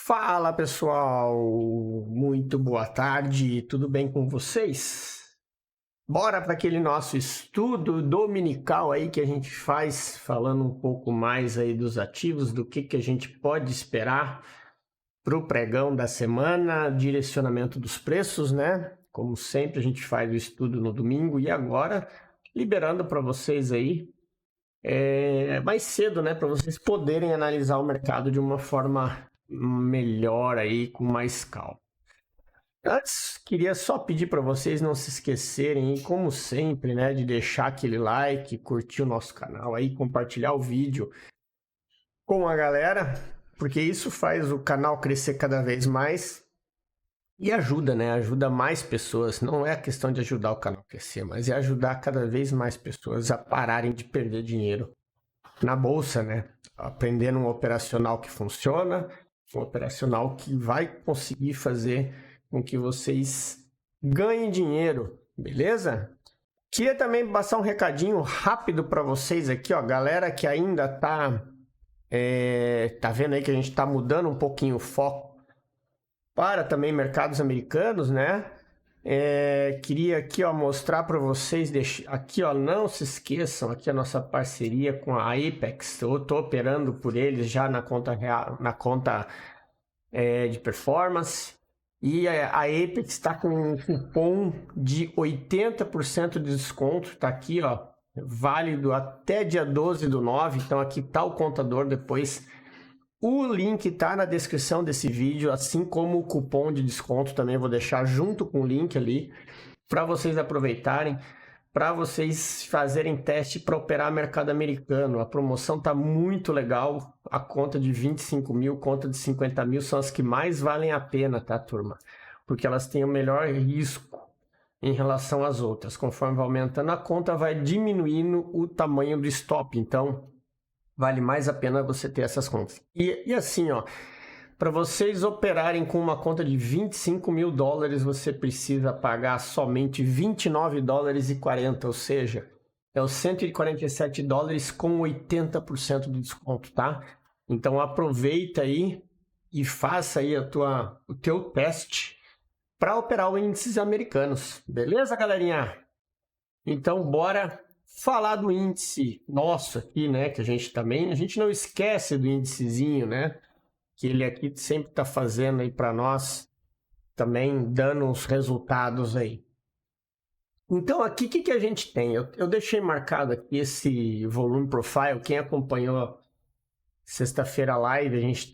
Fala pessoal, muito boa tarde, tudo bem com vocês? Bora para aquele nosso estudo dominical aí que a gente faz, falando um pouco mais aí dos ativos, do que a gente pode esperar para o pregão da semana, direcionamento dos preços, né? Como sempre a gente faz o estudo no domingo e agora liberando para vocês aí mais cedo, né? Para vocês poderem analisar o mercado de uma forma melhor aí, com mais calma. Antes, queria só pedir para vocês não se esquecerem, e como sempre, né, de deixar aquele like, curtir o nosso canal aí, compartilhar o vídeo com a galera, porque isso faz o canal crescer cada vez mais e ajuda, né? Ajuda mais pessoas. Não é a questão de ajudar o canal a crescer, mas é ajudar cada vez mais pessoas a pararem de perder dinheiro na bolsa, né? Aprendendo um operacional que funciona, um operacional que vai conseguir fazer com que vocês ganhem dinheiro, beleza? Queria também passar um recadinho rápido para vocês aqui, ó, galera que ainda tá vendo aí que a gente tá mudando um pouquinho o foco para também mercados americanos, né? Queria aqui, ó, mostrar para vocês, aqui, ó, não se esqueçam, aqui a nossa parceria com a Apex. Eu estou operando por eles já na conta real, na conta de performance, e a Apex está com um cupom de 80% de desconto, tá aqui, ó, válido até dia 12/9. Então aqui tá o contador, depois o link tá na descrição desse vídeo, assim como o cupom de desconto também vou deixar junto com o link ali para vocês aproveitarem, para vocês fazerem teste para operar mercado americano. A promoção tá muito legal, a conta de 25 mil, conta de 50 mil são as que mais valem a pena, tá, turma? Porque elas têm o melhor risco em relação às outras. Conforme vai aumentando a conta, vai diminuindo o tamanho do stop, então vale mais a pena você ter essas contas. E assim, ó, para vocês operarem com uma conta de 25 mil dólares, você precisa pagar somente 29 dólares e 40, ou seja, é os 147 dólares com 80% de desconto, tá? Então aproveita aí e faça aí o teu teste para operar os índices americanos. Beleza, galerinha? Então bora falar do índice nosso aqui, né? Que a gente não esquece do índicezinho, né? Que ele aqui sempre está fazendo aí para nós, também dando os resultados aí. Então aqui o que a gente tem? Eu deixei marcado aqui esse volume profile. Quem acompanhou sexta-feira a live, a gente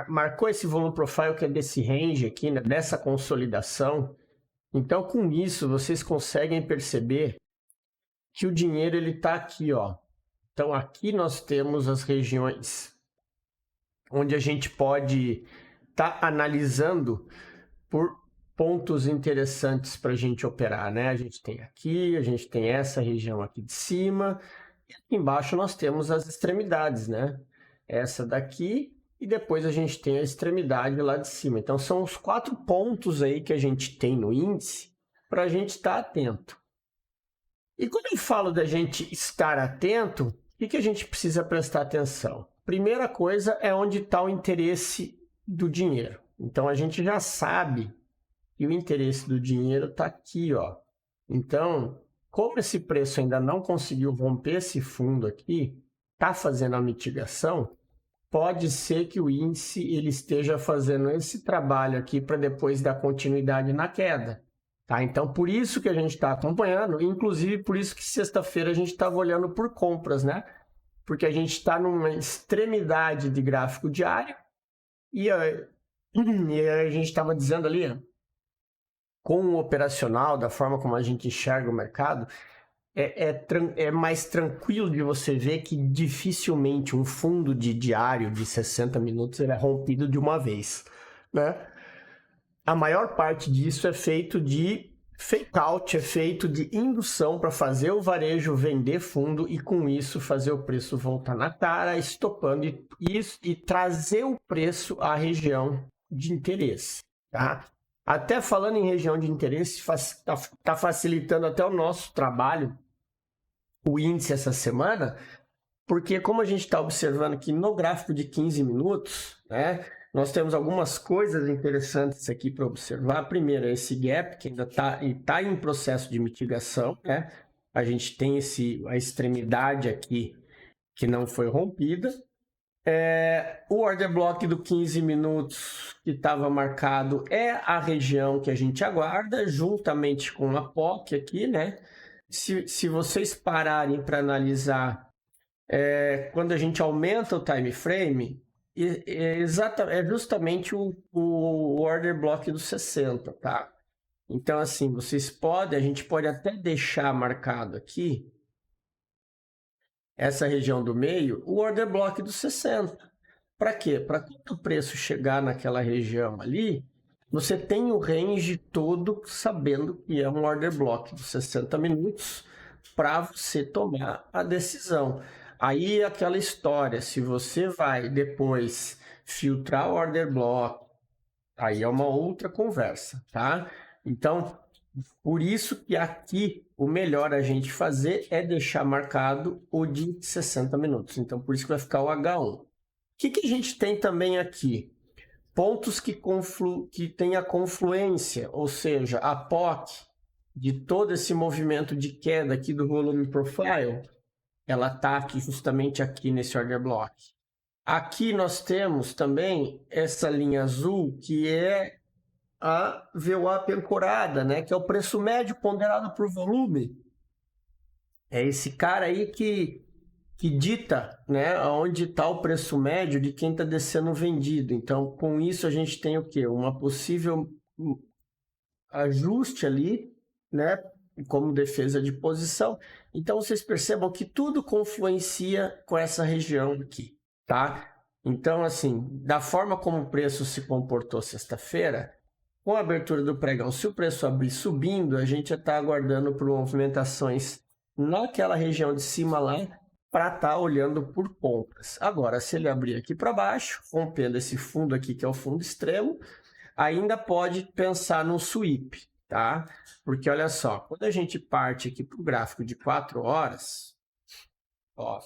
marcou esse volume profile que é desse range aqui, né? Dessa consolidação. Então com isso vocês conseguem perceber que o dinheiro ele está aqui, ó. Então aqui nós temos as regiões onde a gente pode estar analisando por pontos interessantes para a gente operar, né? A gente tem essa região aqui de cima, e aqui embaixo nós temos as extremidades, né? Essa daqui, e depois a gente tem a extremidade lá de cima. Então são os 4 pontos aí que a gente tem no índice para a gente estar atento. E quando eu falo da gente estar atento, o que a gente precisa prestar atenção? Primeira coisa é onde está o interesse do dinheiro. Então a gente já sabe que o interesse do dinheiro está aqui, ó. Então, como esse preço ainda não conseguiu romper esse fundo aqui, está fazendo a mitigação, pode ser que o índice ele esteja fazendo esse trabalho aqui para depois dar continuidade na queda. Tá? Então, por isso que a gente está acompanhando, inclusive por isso que sexta-feira a gente estava olhando por compras, né? Porque a gente está numa extremidade de gráfico diário e a gente estava dizendo ali, com o operacional, da forma como a gente enxerga o mercado, é mais tranquilo de você ver que dificilmente um fundo de diário de 60 minutos ele é rompido de uma vez, né? A maior parte disso é feito de fake out, é feito de indução para fazer o varejo vender fundo e com isso fazer o preço voltar na cara, estopando e trazer o preço à região de interesse, tá? Até falando em região de interesse, está facilitando até o nosso trabalho, o índice essa semana, Porque como a gente está observando aqui no gráfico de 15 minutos, né, nós temos algumas coisas interessantes aqui para observar. Primeiro, esse gap que ainda está em processo de mitigação, né? A gente tem a extremidade aqui que não foi rompida. O order block do 15 minutos que estava marcado é a região que a gente aguarda, juntamente com a POC aqui, né? Se vocês pararem para analisar, quando a gente aumenta o time frame, é justamente o order block do 60, tá? Então, assim, a gente pode até deixar marcado aqui essa região do meio, o order block dos 60. Para quê? Para quando o preço chegar naquela região ali, você tem o range todo sabendo que é um order block dos 60 minutos para você tomar a decisão. Aí aquela história, se você vai depois filtrar o order block, aí é uma outra conversa, tá? Então, por isso que aqui o melhor a gente fazer é deixar marcado o de 60 minutos. Então, por isso que vai ficar o H1. O que a gente tem também aqui? Pontos que tem a confluência, ou seja, a POC de todo esse movimento de queda aqui do volume profile, ela está aqui justamente aqui nesse order block. Aqui nós temos também essa linha azul que é a VWAP ancorada, né? Que é o preço médio ponderado por volume. É esse cara aí que dita, né, onde está o preço médio de quem está descendo vendido. Então, com isso a gente tem o quê? Uma possível ajuste ali, né, como defesa de posição. Então, vocês percebam que tudo confluencia com essa região aqui, tá? Então, assim, da forma como o preço se comportou sexta-feira, com a abertura do pregão, se o preço abrir subindo, a gente já está aguardando por movimentações naquela região de cima lá para estar olhando por compras. Agora, se ele abrir aqui para baixo, rompendo esse fundo aqui, que é o fundo extremo, ainda pode pensar num sweep, tá? Porque olha só, quando a gente parte aqui para o gráfico de 4 horas, ó,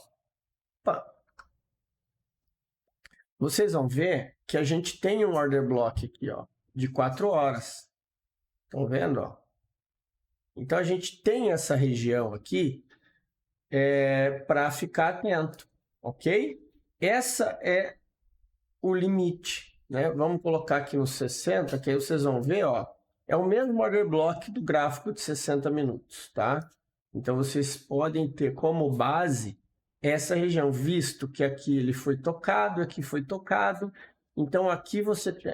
vocês vão ver que a gente tem um order block aqui, ó, de 4 horas. Estão vendo? Ó? Então, a gente tem essa região aqui para ficar atento, ok? Essa é o limite, né? Vamos colocar aqui no 60, que aí vocês vão ver, ó, é o mesmo order block do gráfico de 60 minutos, tá? Então, vocês podem ter como base essa região, visto que aqui ele foi tocado, aqui foi tocado. Então, aqui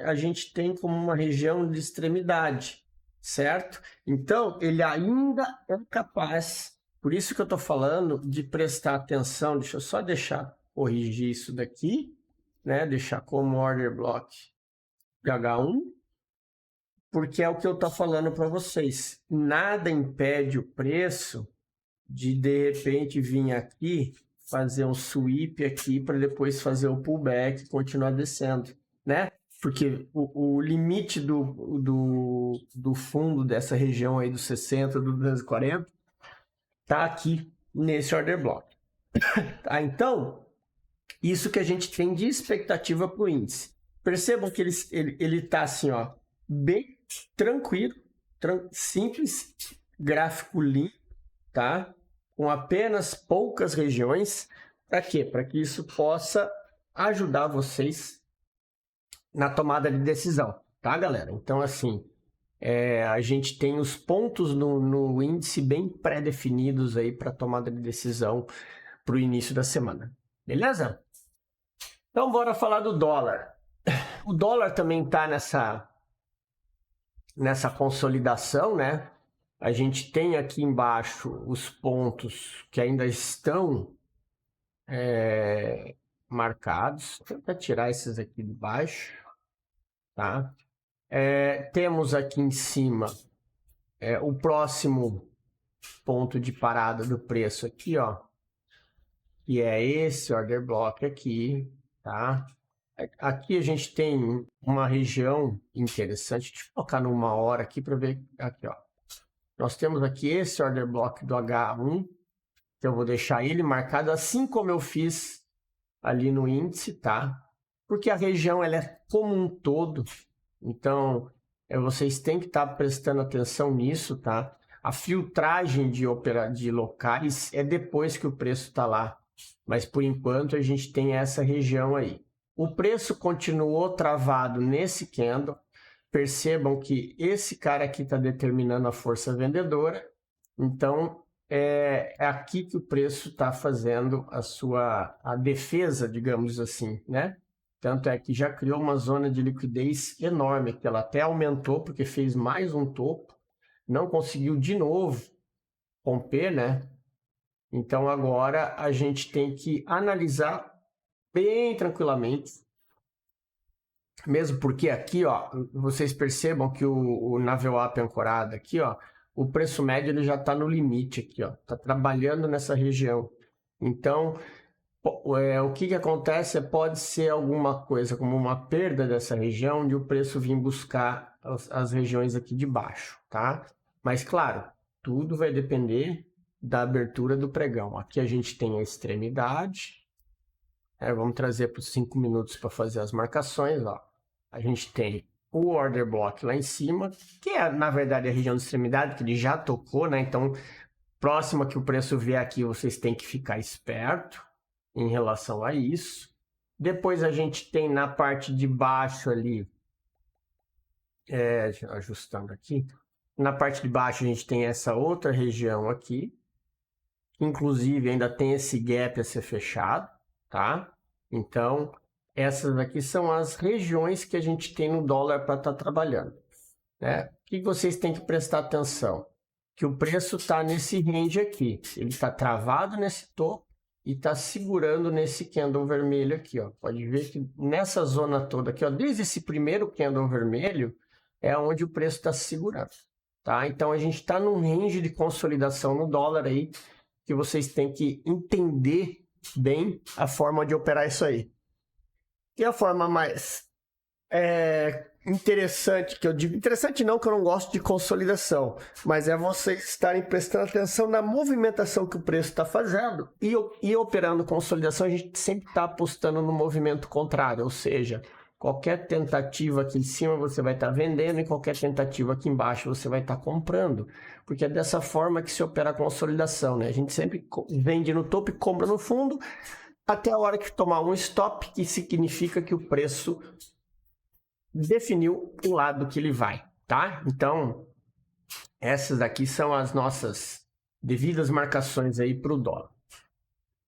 a gente tem como uma região de extremidade, certo? Então, ele ainda é capaz, por isso que eu estou falando de prestar atenção, deixa eu só corrigir isso daqui, né? Deixar como order block de H1, porque é o que eu estou falando para vocês. Nada impede o preço de repente vir aqui, fazer um sweep aqui para depois fazer o pullback e continuar descendo, né? Porque o limite do fundo dessa região aí dos 60, do 240, tá aqui nesse order block. Tá? Então, isso que a gente tem de expectativa para o índice. Percebam que ele tá assim, ó, bem tranquilo, simples, gráfico limpo, tá? Com apenas poucas regiões. Para quê? Para que isso possa ajudar vocês na tomada de decisão, tá, galera? Então, assim, a gente tem os pontos no índice bem pré-definidos aí para tomada de decisão para o início da semana. Beleza? Então, bora falar do dólar. O dólar também está nessa consolidação, né? A gente tem aqui embaixo os pontos que ainda estão marcados. Vou tentar tirar esses aqui de baixo, tá? Temos aqui em cima o próximo ponto de parada do preço aqui, ó, que é esse order block aqui, tá? Aqui a gente tem uma região interessante. Deixa eu colocar numa hora aqui para ver aqui, ó. Nós temos aqui esse order block do H1, que eu vou deixar ele marcado assim como eu fiz ali no índice, tá? Porque a região ela é como um todo, então vocês têm que estar prestando atenção nisso, tá? A filtragem de locais é depois que o preço está lá, mas por enquanto a gente tem essa região aí. O preço continuou travado nesse candle. Percebam que esse cara aqui está determinando a força vendedora, então é aqui que o preço está fazendo a defesa, digamos assim, né? Tanto é que já criou uma zona de liquidez enorme, que ela até aumentou porque fez mais um topo, não conseguiu de novo romper, né? Então agora a gente tem que analisar bem tranquilamente, mesmo porque aqui, ó, vocês percebam que o na VWAP ancorada aqui, ó, o preço médio ele já está no limite aqui, ó, está trabalhando nessa região. Então, o que acontece pode ser alguma coisa como uma perda dessa região de o preço vir buscar as regiões aqui de baixo, tá? Mas claro, tudo vai depender da abertura do pregão. Aqui a gente tem a extremidade, vamos trazer para os 5 minutos para fazer as marcações, ó. A gente tem o order block lá em cima, que é na verdade a região de extremidade que ele já tocou, né? Então, próxima que o preço vier aqui, vocês têm que ficar esperto em relação a isso. Depois a gente tem na parte de baixo ali, ajustando aqui, na parte de baixo a gente tem essa outra região aqui, inclusive ainda tem esse gap a ser fechado, tá? Então, essas aqui são as regiões que a gente tem no dólar para estar trabalhando, né? O que vocês têm que prestar atenção? Que o preço está nesse range aqui, ele está travado nesse topo e está segurando nesse candle vermelho aqui, ó. Pode ver que nessa zona toda aqui, ó, desde esse primeiro candle vermelho, é onde o preço está segurando, tá? Então a gente está num range de consolidação no dólar aí, que vocês têm que entender bem a forma de operar isso aí. E a forma mais interessante, que eu digo, interessante não, que eu não gosto de consolidação, mas é vocês estarem prestando atenção na movimentação que o preço está fazendo e operando consolidação, a gente sempre está apostando no movimento contrário, ou seja, qualquer tentativa aqui em cima você vai estar vendendo e qualquer tentativa aqui embaixo você vai estar comprando, porque é dessa forma que se opera a consolidação, né? A gente sempre vende no topo e compra no fundo, até a hora que tomar um stop, que significa que o preço definiu o lado que ele vai, tá? Então, essas daqui são as nossas devidas marcações aí para o dólar.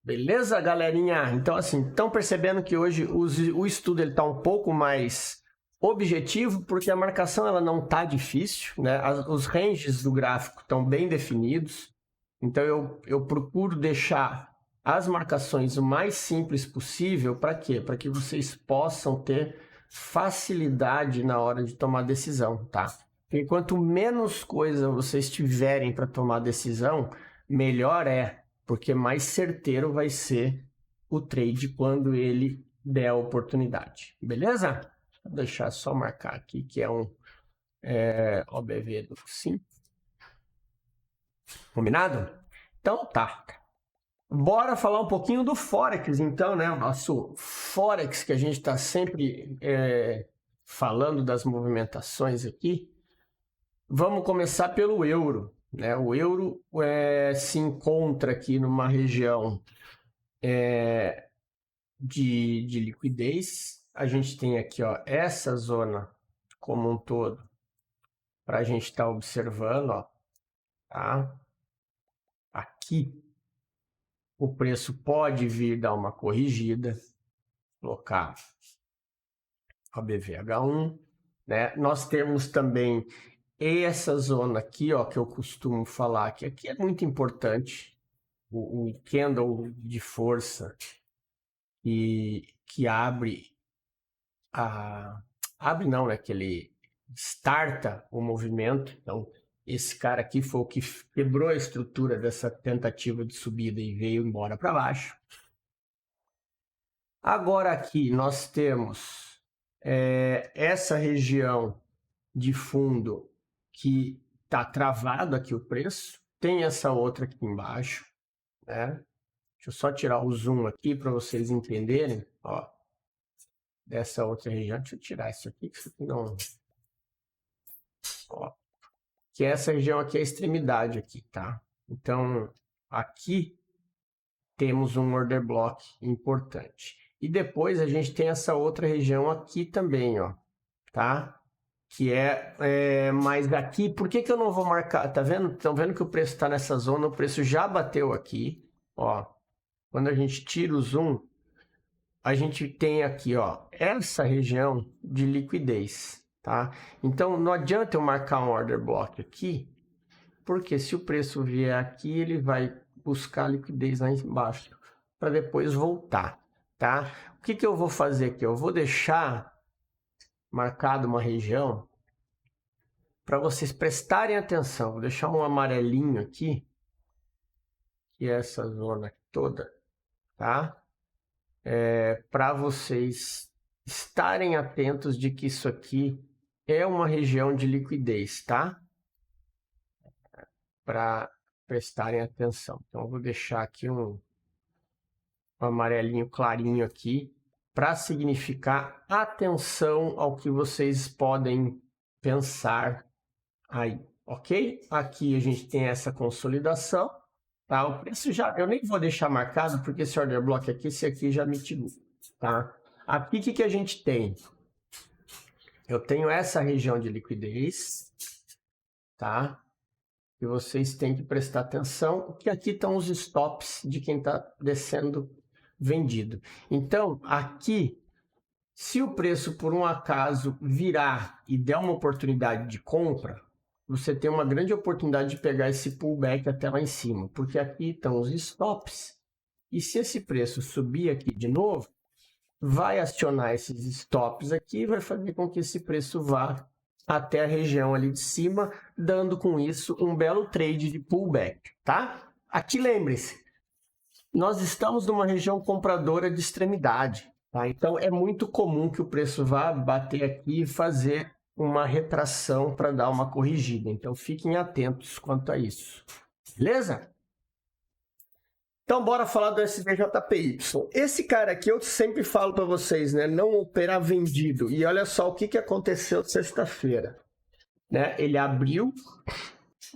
Beleza, galerinha? Então, assim, estão percebendo que hoje o estudo ele está um pouco mais objetivo, porque a marcação ela não está difícil, né? Os ranges do gráfico estão bem definidos. Então, eu procuro deixar as marcações o mais simples possível. Para quê? Para que vocês possam ter facilidade na hora de tomar decisão, tá? Porque quanto menos coisa vocês tiverem para tomar decisão, melhor é, porque mais certeiro vai ser o trade quando ele der a oportunidade, beleza? Vou deixar só marcar aqui que é um OBV do 5. Combinado? Então tá. Bora falar um pouquinho do Forex, então, né? O nosso Forex que a gente está sempre falando das movimentações aqui. Vamos começar pelo euro, né? O euro se encontra aqui numa região de liquidez. A gente tem aqui, ó, essa zona como um todo para a gente estar observando, ó, tá? Aqui o preço pode vir dar uma corrigida, colocar a BVH1, né? Nós temos também essa zona aqui, ó, que eu costumo falar que aqui é muito importante, o candle de força que abre não, né? Que ele starta o movimento. Então, esse cara aqui foi o que quebrou a estrutura dessa tentativa de subida e veio embora para baixo. Agora aqui nós temos essa região de fundo que está travado aqui o preço. Tem essa outra aqui embaixo, né? Deixa eu só tirar o zoom aqui para vocês entenderem, ó, dessa outra região. Deixa eu tirar isso aqui, que isso aqui não... Ó, que essa região aqui é a extremidade aqui, tá? Então, aqui temos um order block importante. E depois a gente tem essa outra região aqui também, ó, tá? Que mas aqui, por que eu não vou marcar? Tá vendo? Estão vendo que o preço está nessa zona, o preço já bateu aqui, ó. Quando a gente tira o zoom, a gente tem aqui, ó, essa região de liquidez, tá? Então, não adianta eu marcar um order block aqui, porque se o preço vier aqui, ele vai buscar liquidez lá embaixo, para depois voltar, tá? O que eu vou fazer aqui? Eu vou deixar marcado uma região para vocês prestarem atenção. Vou deixar um amarelinho aqui, que é essa zona toda, tá? Para vocês estarem atentos de que isso aqui é uma região de liquidez, tá? Para prestarem atenção. Então, eu vou deixar aqui um amarelinho clarinho aqui, para significar atenção ao que vocês podem pensar aí, ok? Aqui a gente tem essa consolidação, tá? O preço já, eu nem vou deixar marcado, porque esse order block aqui, esse aqui já mitigou, tá? Aqui, o que a gente tem? Eu tenho essa região de liquidez, tá? E vocês têm que prestar atenção, que aqui estão os stops de quem está descendo vendido. Então, aqui, se o preço por um acaso virar e der uma oportunidade de compra, você tem uma grande oportunidade de pegar esse pullback até lá em cima, porque aqui estão os stops. E se esse preço subir aqui de novo, vai acionar esses stops aqui e vai fazer com que esse preço vá até a região ali de cima, dando com isso um belo trade de pullback, tá? Aqui lembre-se, nós estamos numa região compradora de extremidade, tá? Então é muito comum que o preço vá bater aqui e fazer uma retração para dar uma corrigida. Então fiquem atentos quanto a isso. Beleza? Então bora falar do SDJPY. Esse cara aqui eu sempre falo para vocês, né? Não operar vendido. E olha só o que aconteceu sexta-feira, né? Ele abriu,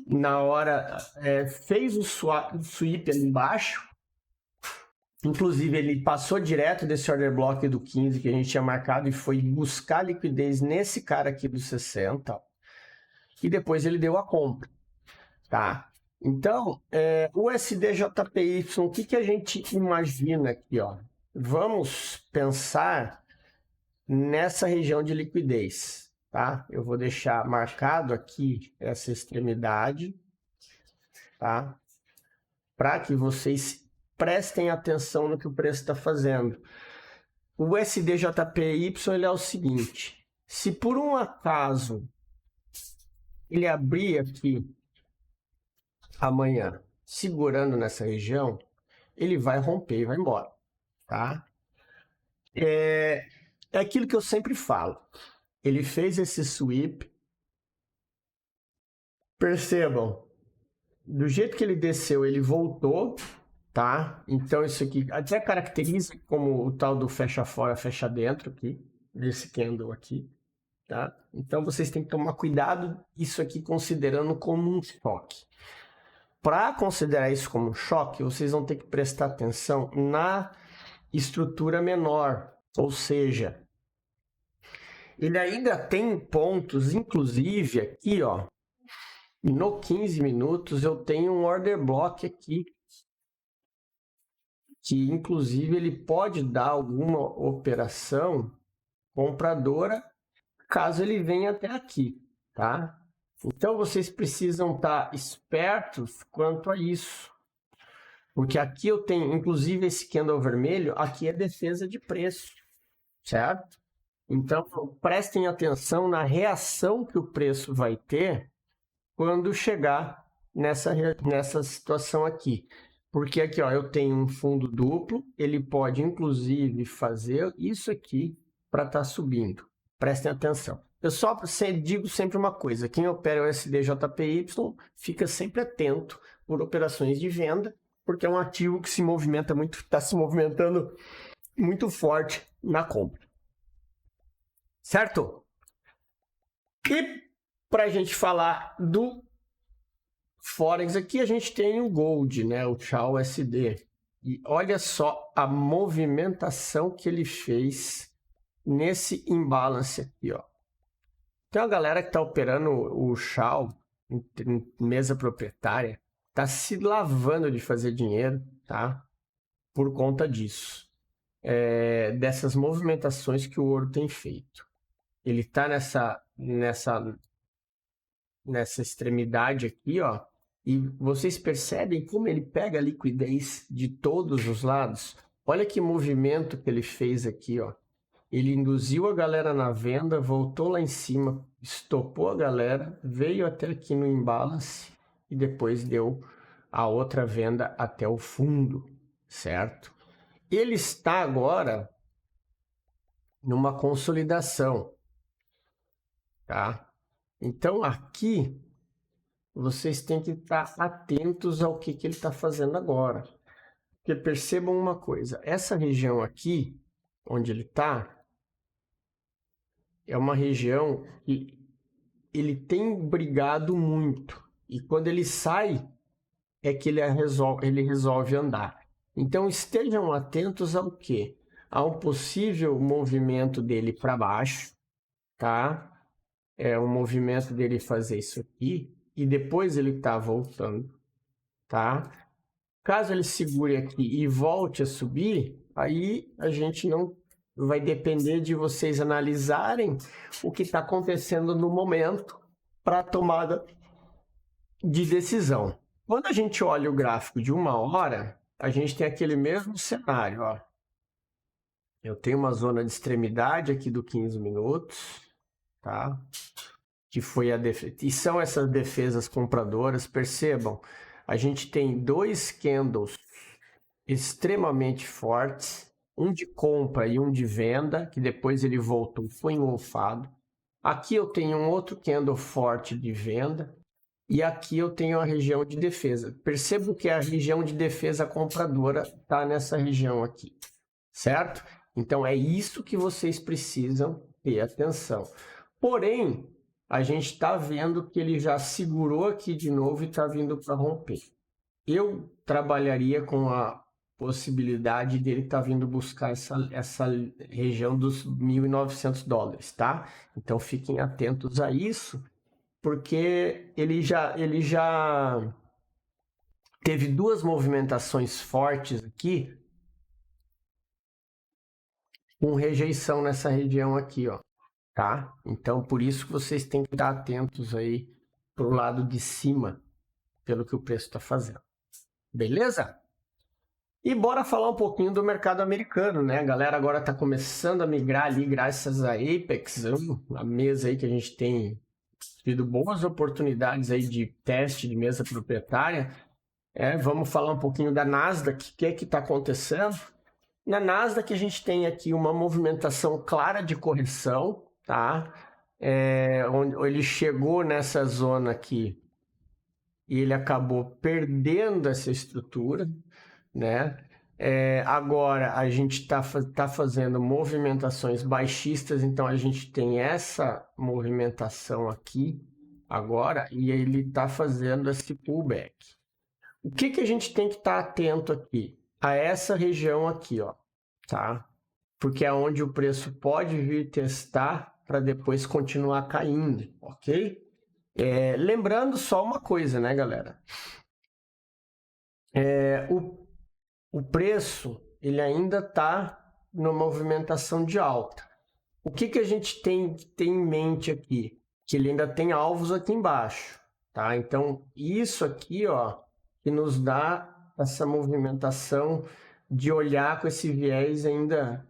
na hora fez o sweep ali embaixo. Inclusive, ele passou direto desse order block do 15 que a gente tinha marcado e foi buscar liquidez nesse cara aqui do 60. E depois ele deu a compra, tá? Então, o SDJPY, o que a gente imagina aqui, ó? Vamos pensar nessa região de liquidez, tá? Eu vou deixar marcado aqui essa extremidade, tá? Para que vocês prestem atenção no que o preço está fazendo. O SDJPY ele é o seguinte: se por um acaso ele abrir aqui amanhã segurando nessa região, ele vai romper e vai embora, tá? É aquilo que eu sempre falo. Ele fez esse sweep. Percebam, do jeito que ele desceu, ele voltou, tá? Então isso aqui até caracteriza como o tal do fecha fora, fecha dentro aqui, desse candle aqui, tá? Então vocês têm que tomar cuidado isso aqui considerando como um choque. Para considerar isso como um choque, vocês vão ter que prestar atenção na estrutura menor, ou seja, ele ainda tem pontos, inclusive aqui, ó, no 15 minutos eu tenho um order block aqui, que inclusive ele pode dar alguma operação compradora caso ele venha até aqui, tá? Então vocês precisam estar espertos quanto a isso, porque aqui eu tenho, inclusive esse candle vermelho, aqui é defesa de preço, certo? Então prestem atenção na reação que o preço vai ter quando chegar nessa situação aqui. Porque aqui, ó, eu tenho um fundo duplo, ele pode inclusive fazer isso aqui para estar subindo. Prestem atenção. Eu só digo sempre uma coisa, quem opera o SDJPY fica sempre atento por operações de venda, porque é um ativo que se movimenta muito, está se movimentando muito forte na compra. Certo? E para a gente falar do Forex aqui, a gente tem o Gold, né? O CHA-USD. E olha só a movimentação que ele fez nesse imbalance aqui, ó. Tem uma galera que está operando o CHA em mesa proprietária, está se lavando de fazer dinheiro, tá? Por conta disso. Dessas movimentações que o ouro tem feito. Ele está nessa extremidade aqui, ó, e vocês percebem como ele pega a liquidez de todos os lados? Olha que movimento que ele fez aqui, ó. Ele induziu a galera na venda, voltou lá em cima, estopou a galera, veio até aqui no imbalance e depois deu a outra venda até o fundo, certo? Ele está agora numa consolidação, tá? Então aqui vocês têm que estar atentos ao que ele está fazendo agora. Porque percebam uma coisa, essa região aqui, onde ele está, é uma região que ele tem brigado muito. E quando ele sai, é que ele resolve andar. Então estejam atentos ao quê? A um possível movimento dele para baixo, tá? É um movimento dele fazer isso aqui e depois ele tá voltando, tá? Caso ele segure aqui e volte a subir, aí a gente não vai depender de vocês analisarem o que está acontecendo no momento para a tomada de decisão. Quando a gente olha o gráfico de 1 hora, a gente tem aquele mesmo cenário, ó. Eu tenho uma zona de extremidade aqui do 15 minutos, tá? Que foi a defesa. E são essas defesas compradoras, percebam, a gente tem 2 candles extremamente fortes, um de compra e um de venda, que depois ele voltou, foi engolfado. Aqui eu tenho um outro candle forte de venda, e aqui eu tenho a região de defesa. Percebo que a região de defesa compradora está nessa região aqui, certo? Então é isso que vocês precisam ter atenção. Porém, a gente está vendo que ele já segurou aqui de novo e está vindo para romper. Eu trabalharia com a possibilidade dele estar vindo buscar essa região dos $1.900, tá? Então fiquem atentos a isso, porque ele já teve 2 movimentações fortes aqui com rejeição nessa região aqui, ó. Tá? Então, por isso que vocês têm que estar atentos aí para o lado de cima, pelo que o preço está fazendo. Beleza? E bora falar um pouquinho do mercado americano, né? A galera agora está começando a migrar ali graças a Apex, a mesa aí que a gente tem tido boas oportunidades aí de teste de mesa proprietária. Vamos falar um pouquinho da Nasdaq, o que é que está acontecendo? Na Nasdaq a gente tem aqui uma movimentação clara de correção, tá? Onde ele chegou nessa zona aqui e ele acabou perdendo essa estrutura, né? Agora a gente tá fazendo movimentações baixistas, então a gente tem essa movimentação aqui agora e ele está fazendo esse pullback. O que a gente tem que estar atento aqui? A essa região aqui, ó, tá? Porque é onde o preço pode vir testar para depois continuar caindo, ok? Lembrando só uma coisa, né, galera? O preço, ele ainda está numa movimentação de alta. O que a gente tem que ter em mente aqui? Que ele ainda tem alvos aqui embaixo, tá? Então, isso aqui, ó, que nos dá essa movimentação de olhar com esse viés ainda,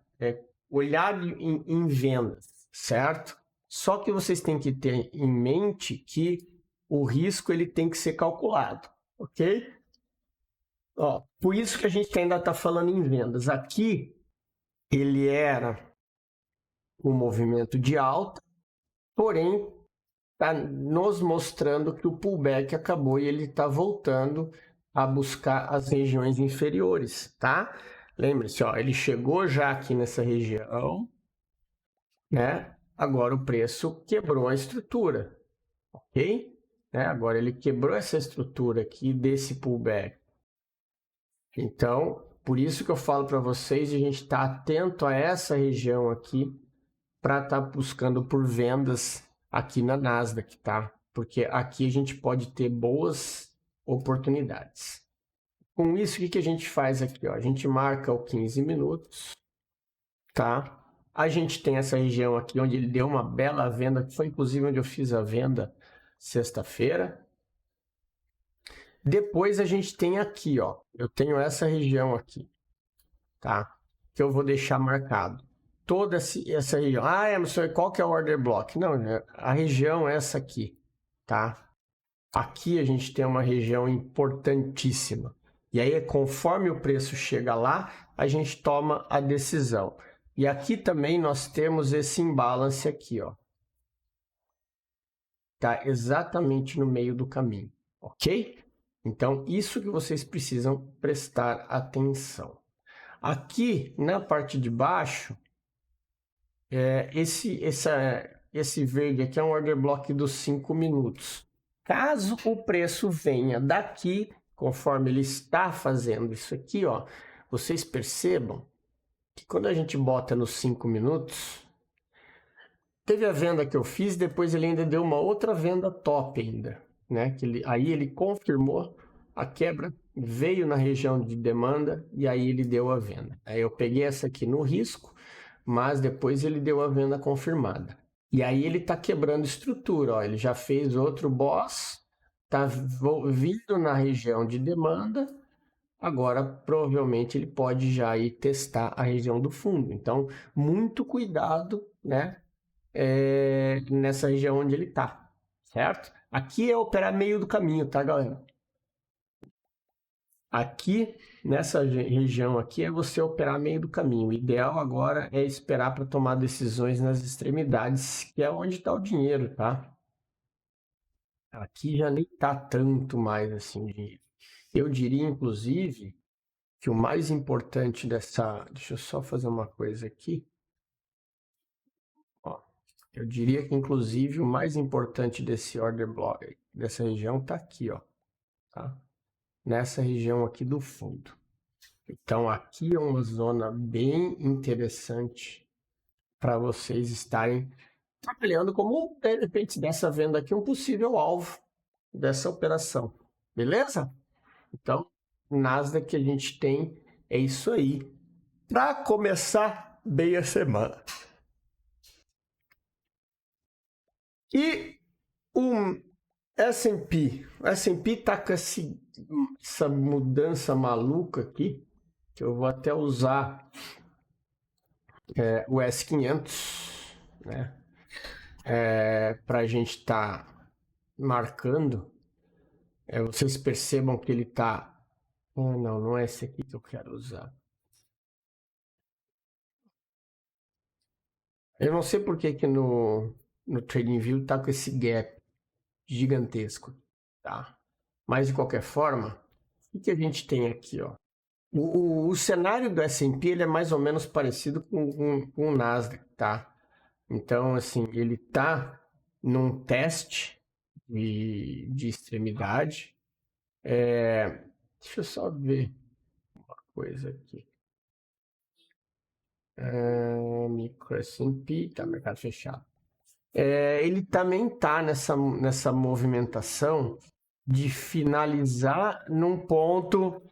olhar em vendas, certo? Só que vocês têm que ter em mente que o risco ele tem que ser calculado, ok? Ó, por isso que a gente ainda está falando em vendas. Aqui ele era um movimento de alta, porém está nos mostrando que o pullback acabou e ele está voltando a buscar as regiões inferiores, tá? Lembre-se, ó, ele chegou já aqui nessa região, né? Agora o preço quebrou a estrutura, ok? Né? Agora ele quebrou essa estrutura aqui desse pullback. Então, por isso que eu falo para vocês de a gente estar atento a essa região aqui para estar buscando por vendas aqui na Nasdaq, tá? Porque aqui a gente pode ter boas oportunidades. Com isso, o que a gente faz aqui? Ó? A gente marca o 15 minutos, tá? A gente tem essa região aqui onde ele deu uma bela venda, que foi inclusive onde eu fiz a venda sexta-feira. Depois a gente tem aqui, ó, eu tenho essa região aqui, tá? Que eu vou deixar marcado. Toda essa região. Ah, Emerson, qual que é o order block? Não, a região é essa aqui, tá? Aqui a gente tem uma região importantíssima. E aí, conforme o preço chega lá, a gente toma a decisão. E aqui também nós temos esse imbalance aqui, ó. Tá exatamente no meio do caminho, ok? Então, isso que vocês precisam prestar atenção. Aqui, na parte de baixo, esse verde aqui é um order block dos 5 minutos. Caso o preço venha daqui, conforme ele está fazendo isso aqui, ó, vocês percebam que quando a gente bota nos 5 minutos, teve a venda que eu fiz, depois ele ainda deu uma outra venda top ainda, né? Aí ele confirmou a quebra, veio na região de demanda e aí ele deu a venda. Aí eu peguei essa aqui no risco, mas depois ele deu a venda confirmada. E aí ele está quebrando estrutura, ó, ele já fez outro boss, está vindo na região de demanda, agora provavelmente ele pode já ir testar a região do fundo. Então, muito cuidado, né, nessa região onde ele está, certo? Aqui é operar meio do caminho, tá, galera? Aqui, nessa região aqui, é você operar meio do caminho. O ideal agora é esperar para tomar decisões nas extremidades, que é onde está o dinheiro, tá? Aqui já nem está tanto mais assim o dinheiro. Eu diria, inclusive, que o mais importante dessa... Deixa eu só fazer uma coisa aqui. Ó, eu diria que, inclusive, o mais importante desse order block, dessa região, está aqui, ó. Tá? Nessa região aqui do fundo. Então, aqui é uma zona bem interessante para vocês estarem trabalhando como, de repente, dessa venda aqui, um possível alvo dessa operação. Beleza? Então, Nasdaq que a gente tem é isso aí. Para começar bem a semana. E o S&P. O S&P está com essa mudança maluca aqui, que eu vou até usar o S500, né? Para a gente estar marcando. Vocês percebam que ele está... não é esse aqui que eu quero usar. Eu não sei por que no TradingView está com esse gap gigantesco, tá? Mas de qualquer forma, o que a gente tem aqui, ó? O cenário do S&P ele é mais ou menos parecido com o Nasdaq, tá? Então, assim, ele está num teste de extremidade. Deixa eu só ver uma coisa aqui. Micro S&P, tá, mercado fechado. Ele também está nessa movimentação de finalizar num ponto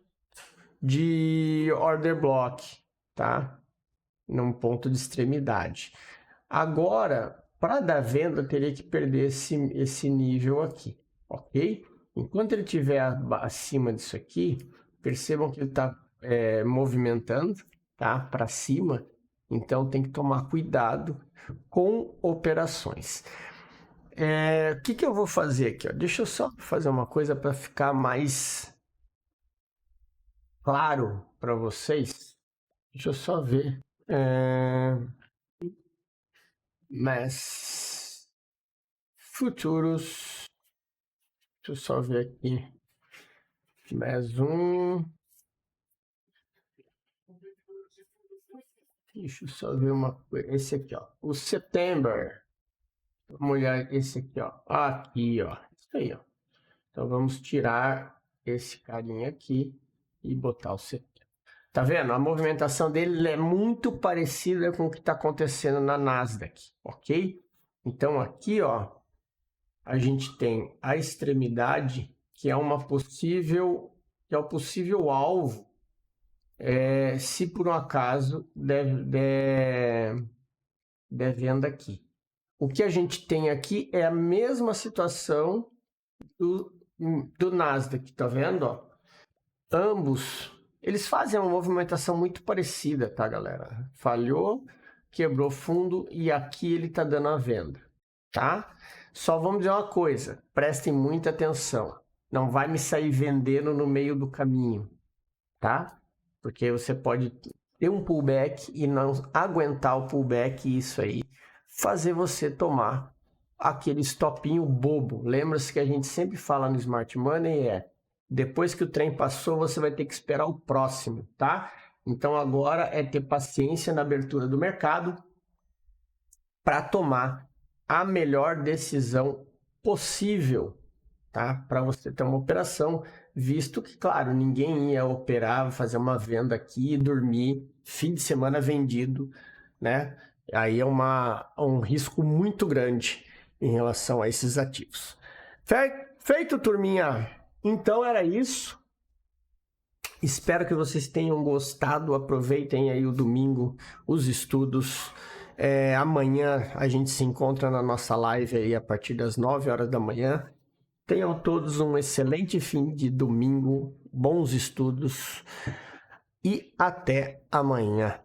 de order block, tá? Num ponto de extremidade. Agora, para dar venda, eu teria que perder esse nível aqui, ok? Enquanto ele estiver acima disso aqui, percebam que ele está movimentando, tá? Para cima, então tem que tomar cuidado com operações. O que eu vou fazer aqui? Ó? Deixa eu só fazer uma coisa para ficar mais claro para vocês. Deixa eu só ver. Mas futuros. Deixa eu só ver aqui. Mais um. Deixa eu só ver uma coisa. Esse aqui, ó. O September. Vamos olhar esse aqui, ó. Aqui, ó. Isso aí, ó. Então vamos tirar esse carinha aqui e botar o September. Tá vendo? A movimentação dele é muito parecida com o que está acontecendo na Nasdaq, ok? Então aqui, ó, a gente tem a extremidade que é uma possível, que é o possível alvo, se por um acaso der venda aqui. O que a gente tem aqui é a mesma situação do Nasdaq, tá vendo? Ó? Ambos, eles fazem uma movimentação muito parecida, tá, galera? Falhou, quebrou fundo e aqui ele tá dando a venda, tá? Só vamos dizer uma coisa, prestem muita atenção. Não vai me sair vendendo no meio do caminho, tá? Porque você pode ter um pullback e não aguentar o pullback e isso aí fazer você tomar aquele stopinho bobo. Lembra-se que a gente sempre fala no Smart Money depois que o trem passou, você vai ter que esperar o próximo, tá? Então agora é ter paciência na abertura do mercado para tomar a melhor decisão possível, tá? Para você ter uma operação, visto que, claro, ninguém ia operar, fazer uma venda aqui e dormir, fim de semana vendido, né? Aí é um risco muito grande em relação a esses ativos. Feito, turminha? Então era isso. Espero que vocês tenham gostado. Aproveitem aí o domingo, os estudos. Amanhã a gente se encontra na nossa live aí a partir das 9 horas da manhã. Tenham todos um excelente fim de domingo, bons estudos e até amanhã.